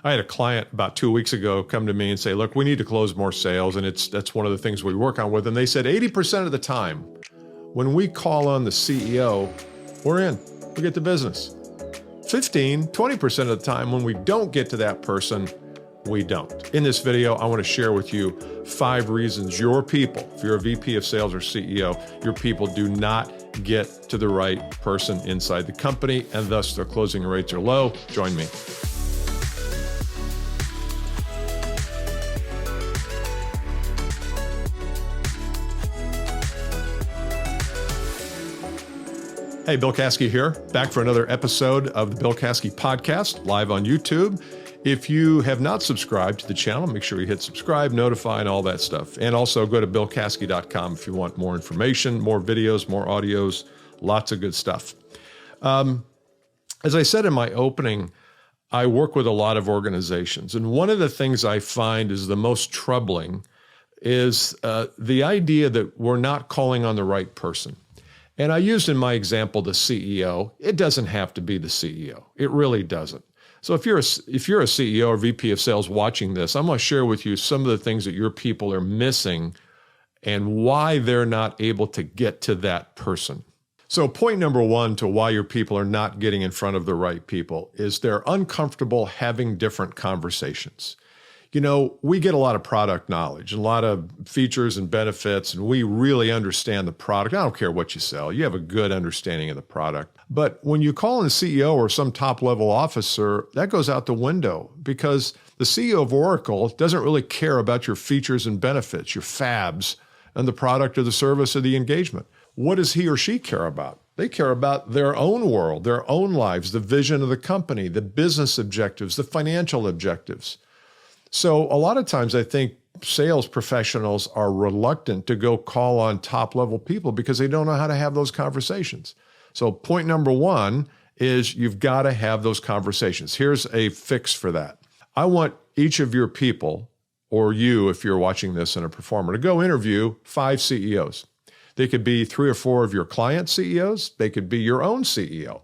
I had a client about 2 weeks ago come to me and say, look, we need to close more sales. And that's one of the things we work on with them. They said 80% of the time when we call on the CEO, we're in, we get the business. 20% of the time when we don't get to that person, we don't. In this video, I want to share with you 5 reasons your people, if you're a VP of sales or CEO, your people do not get to the right person inside the company, and thus their closing rates are low. Join me. Hey, Bill Caskey here, back for another episode of the Bill Caskey Podcast, live on YouTube. If you have not subscribed to the channel, make sure you hit subscribe, notify, and all that stuff. And also go to billcaskey.com if you want more information, more videos, more audios, lots of good stuff. As I said in my opening, I work with a lot of organizations. And one of the things I find is the most troubling is the idea that we're not calling on the right person. And I used in my example the CEO. It doesn't have to be the CEO. It really doesn't. So if you're a CEO or VP of sales watching this, I'm going to share with you some of the things that your people are missing and why they're not able to get to that person. So point number 1 to why your people are not getting in front of the right people is they're uncomfortable having different conversations. You know, we get a lot of product knowledge, a lot of features and benefits, and we really understand the product. I don't care what you sell. You have a good understanding of the product. But when you call in a CEO or some top-level officer, that goes out the window because the CEO of Oracle doesn't really care about your features and benefits, your fabs, and the product or the service or the engagement. What does he or she care about? They care about their own world, their own lives, the vision of the company, the business objectives, the financial objectives. So a lot of times I think sales professionals are reluctant to go call on top-level people because they don't know how to have those conversations. So point number 1 is you've got to have those conversations. Here's a fix for that. I want each of your people, or you if you're watching this in a performer, to go interview 5 CEOs. They could be 3 or 4 of your client CEOs. They could be your own CEO.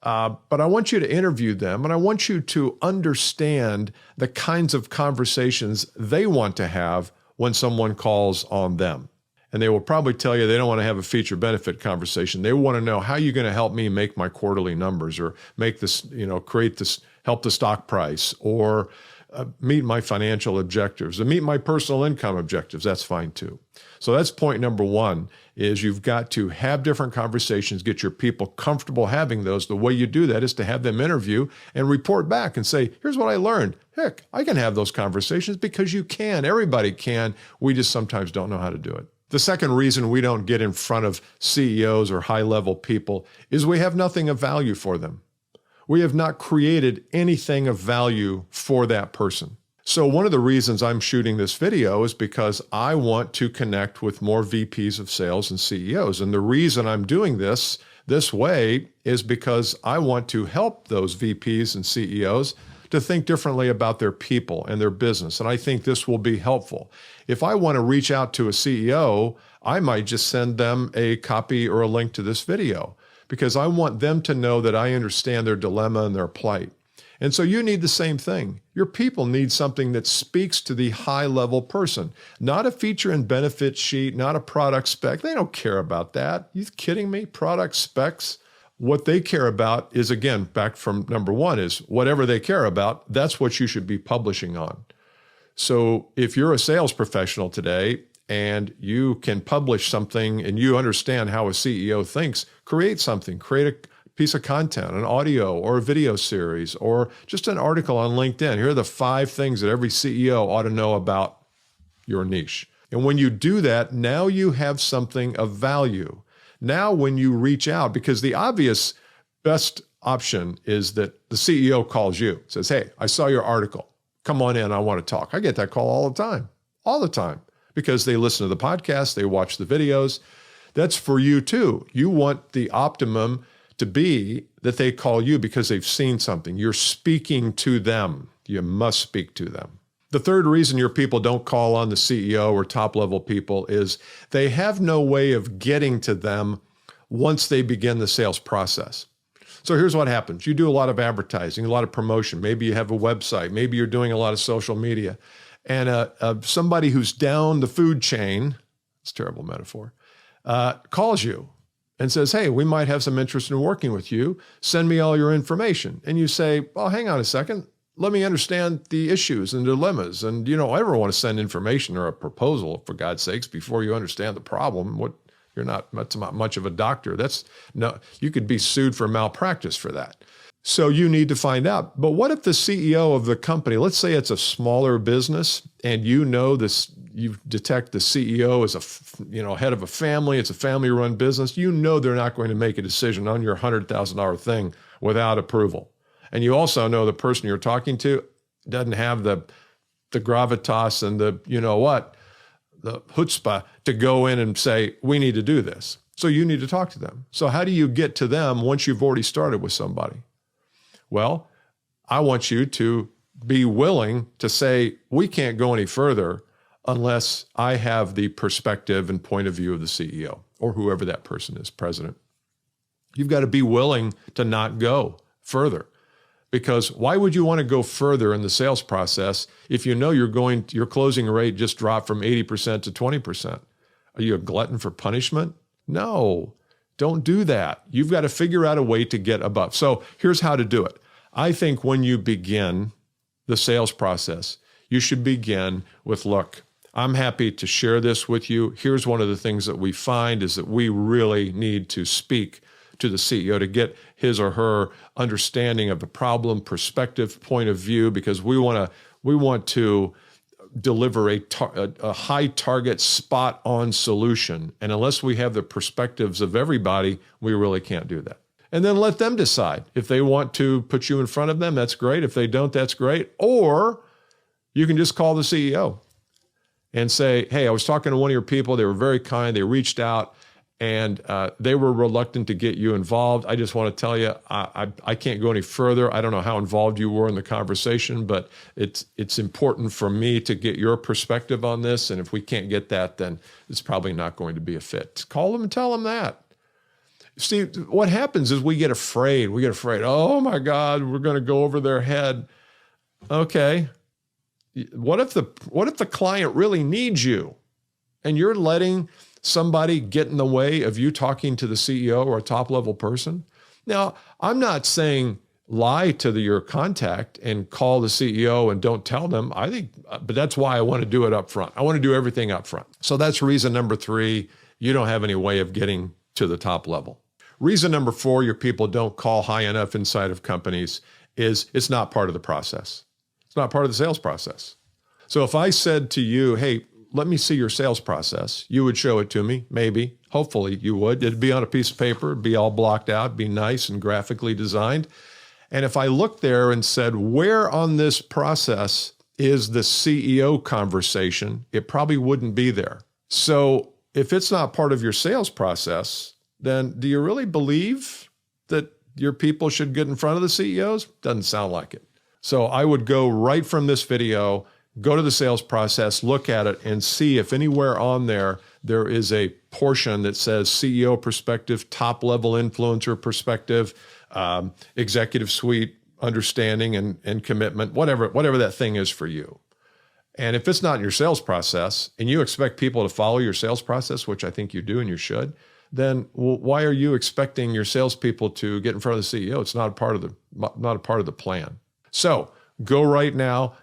But I want you to interview them, and I want you to understand the kinds of conversations they want to have when someone calls on them. And they will probably tell you they don't want to have a feature benefit conversation. They want to know, how are you going to help me make my quarterly numbers, or make this, create this, help the stock price, or meet my financial objectives, and meet my personal income objectives. That's fine too. So that's point number 1, is you've got to have different conversations, get your people comfortable having those. The way you do that is to have them interview and report back and say, here's what I learned. Heck, I can have those conversations because you can. Everybody can. We just sometimes don't know how to do it. The second reason we don't get in front of CEOs or high-level people is we have nothing of value for them. We have not created anything of value for that person. So one of the reasons I'm shooting this video is because I want to connect with more VPs of sales and CEOs. And the reason I'm doing this way is because I want to help those VPs and CEOs to think differently about their people and their business. And I think this will be helpful. If I want to reach out to a CEO, I might just send them a copy or a link to this video, because I want them to know that I understand their dilemma and their plight. And so you need the same thing. Your people need something that speaks to the high-level person, not a feature and benefit sheet, not a product spec. They don't care about that. You kidding me? Product specs. What they care about is, again, back from number 1, is whatever they care about, that's what you should be publishing on. So if you're a sales professional today and you can publish something and you understand how a CEO thinks, create something, create a piece of content, an audio or a video series, or just an article on LinkedIn. Here are the 5 things that every CEO ought to know about your niche. And when you do that, now you have something of value. Now when you reach out, because the obvious best option is that the CEO calls you, says, hey, I saw your article. Come on in, I want to talk. I get that call all the time, because they listen to the podcast, they watch the videos. That's for you too. You want the optimum to be that they call you because they've seen something. You're speaking to them. You must speak to them. The third reason your people don't call on the CEO or top-level people is they have no way of getting to them once they begin the sales process. So here's what happens. You do a lot of advertising, a lot of promotion. Maybe you have a website. Maybe you're doing a lot of social media. And somebody who's down the food chain, it's a terrible metaphor, calls you and says, hey, we might have some interest in working with you. Send me all your information. And you say, well, hang on a second. Let me understand the issues and dilemmas. And you don't ever want to send information or a proposal, for God's sakes, before you understand the problem. You're not much of a doctor. You could be sued for malpractice for that. So you need to find out. But what if the CEO of the company, let's say it's a smaller business, and you detect the CEO as head of a family, it's a family-run business, they're not going to make a decision on your $100,000 thing without approval. And you also know the person you're talking to doesn't have the gravitas and the chutzpah to go in and say, we need to do this. So you need to talk to them. So how do you get to them once you've already started with somebody? Well, I want you to be willing to say, we can't go any further unless I have the perspective and point of view of the CEO or whoever that person is, president. You've got to be willing to not go further. Because why would you want to go further in the sales process if you know your closing rate just dropped from 80% to 20%? Are you a glutton for punishment? No, don't do that. You've got to figure out a way to get above. So here's how to do it. I think when you begin the sales process, you should begin with, look, I'm happy to share this with you. Here's one of the things that we find is that we really need to speak to the CEO to get his or her understanding of the problem, perspective, point of view, because we want to deliver a high target, spot on solution. And unless we have the perspectives of everybody, we really can't do that. And then let them decide. If they want to put you in front of them, that's great. If they don't, that's great. Or you can just call the CEO and say, hey, I was talking to one of your people. They were very kind. They reached out. And they were reluctant to get you involved. I just want to tell you, I can't go any further. I don't know how involved you were in the conversation, but it's important for me to get your perspective on this. And if we can't get that, then it's probably not going to be a fit. Call them and tell them that. See, what happens is we get afraid. Oh my God, we're going to go over their head. Okay. What if the client really needs you and you're letting somebody get in the way of you talking to the CEO or a top-level person? Now, I'm not saying lie to your contact and call the CEO and don't tell them. But that's why I want to do it up front. I want to do everything up front. So that's reason number 3. You don't have any way of getting to the top level. Reason number 4, your people don't call high enough inside of companies is it's not part of the process. It's not part of the sales process. So if I said to you, hey, let me see your sales process, you would show it to me, maybe, hopefully you would. It'd be on a piece of paper, it'd be all blocked out, be nice and graphically designed. And if I looked there and said, where on this process is the CEO conversation, it probably wouldn't be there. So if it's not part of your sales process, then do you really believe that your people should get in front of the CEOs? Doesn't sound like it. So I would go right from this video, go to the sales process, look at it, and see if anywhere on there is a portion that says CEO perspective, top-level influencer perspective, executive suite understanding and commitment, whatever that thing is for you. And if it's not in your sales process and you expect people to follow your sales process, which I think you do and you should, then why are you expecting your salespeople to get in front of the CEO? It's not a part of the plan. So go right now.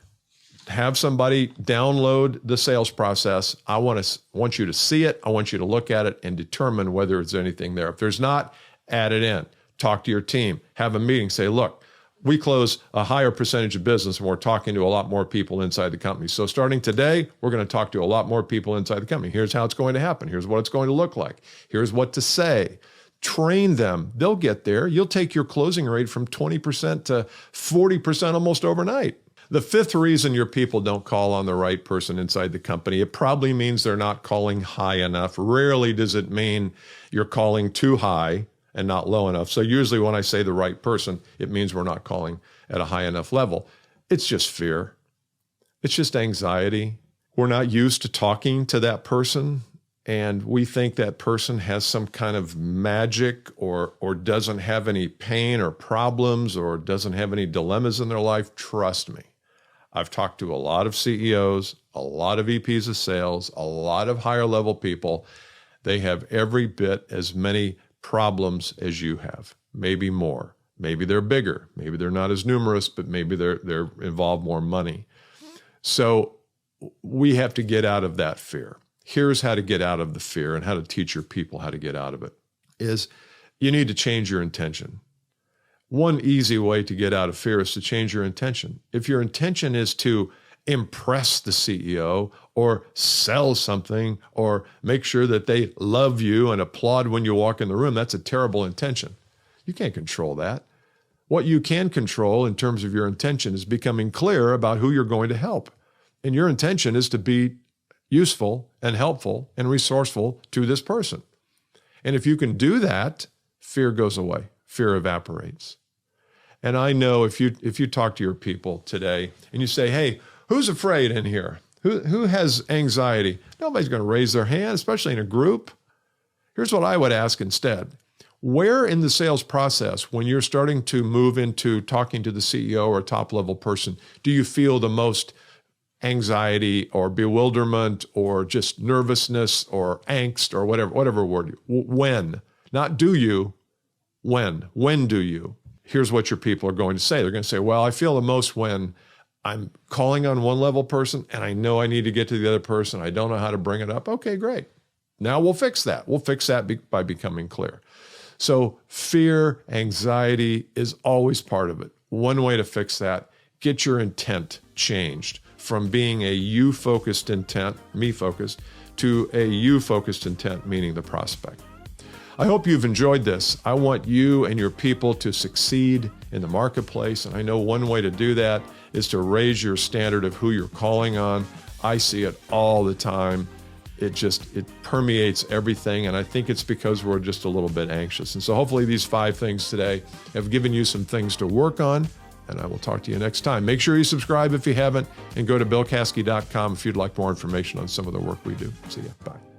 Have somebody download the sales process. I want you to see it. I want you to look at it and determine whether there's anything there. If there's not, add it in. Talk to your team. Have a meeting. Say, look, we close a higher percentage of business and we're talking to a lot more people inside the company. So starting today, we're going to talk to a lot more people inside the company. Here's how it's going to happen. Here's what it's going to look like. Here's what to say. Train them. They'll get there. You'll take your closing rate from 20% to 40% almost overnight. The 5th reason your people don't call on the right person inside the company, it probably means they're not calling high enough. Rarely does it mean you're calling too high and not low enough. So usually when I say the right person, it means we're not calling at a high enough level. It's just fear. It's just anxiety. We're not used to talking to that person and we think that person has some kind of magic or doesn't have any pain or problems or doesn't have any dilemmas in their life, trust me. I've talked to a lot of CEOs, a lot of VPs of sales, a lot of higher level people. They have every bit as many problems as you have, maybe more. Maybe they're bigger. Maybe they're not as numerous, but maybe they're involve more money. So we have to get out of that fear. Here's how to get out of the fear and how to teach your people how to get out of it is you need to change your intention. One easy way to get out of fear is to change your intention. If your intention is to impress the CEO or sell something or make sure that they love you and applaud when you walk in the room, that's a terrible intention. You can't control that. What you can control in terms of your intention is becoming clear about who you're going to help. And your intention is to be useful and helpful and resourceful to this person. And if you can do that, fear goes away. Fear evaporates. And I know if you talk to your people today and you say, hey, who's afraid in here? Who has anxiety? Nobody's going to raise their hand, especially in a group. Here's what I would ask instead. Where in the sales process, when you're starting to move into talking to the CEO or a top-level person, do you feel the most anxiety or bewilderment or just nervousness or angst or whatever word? When? Not do you, when? When do you? Here's what your people are going to say. They're going to say, well, I feel the most when I'm calling on one level person and I know I need to get to the other person. I don't know how to bring it up. Okay, great. Now we'll fix that. We'll fix that by becoming clear. So fear, anxiety is always part of it. One way to fix that, get your intent changed from being a you-focused intent, me-focused, to a you-focused intent, meaning the prospect. I hope you've enjoyed this. I want you and your people to succeed in the marketplace. And I know one way to do that is to raise your standard of who you're calling on. I see it all the time. It permeates everything. And I think it's because we're just a little bit anxious. And so hopefully these 5 things today have given you some things to work on. And I will talk to you next time. Make sure you subscribe if you haven't, and go to BillCaskey.com if you'd like more information on some of the work we do. See ya. Bye.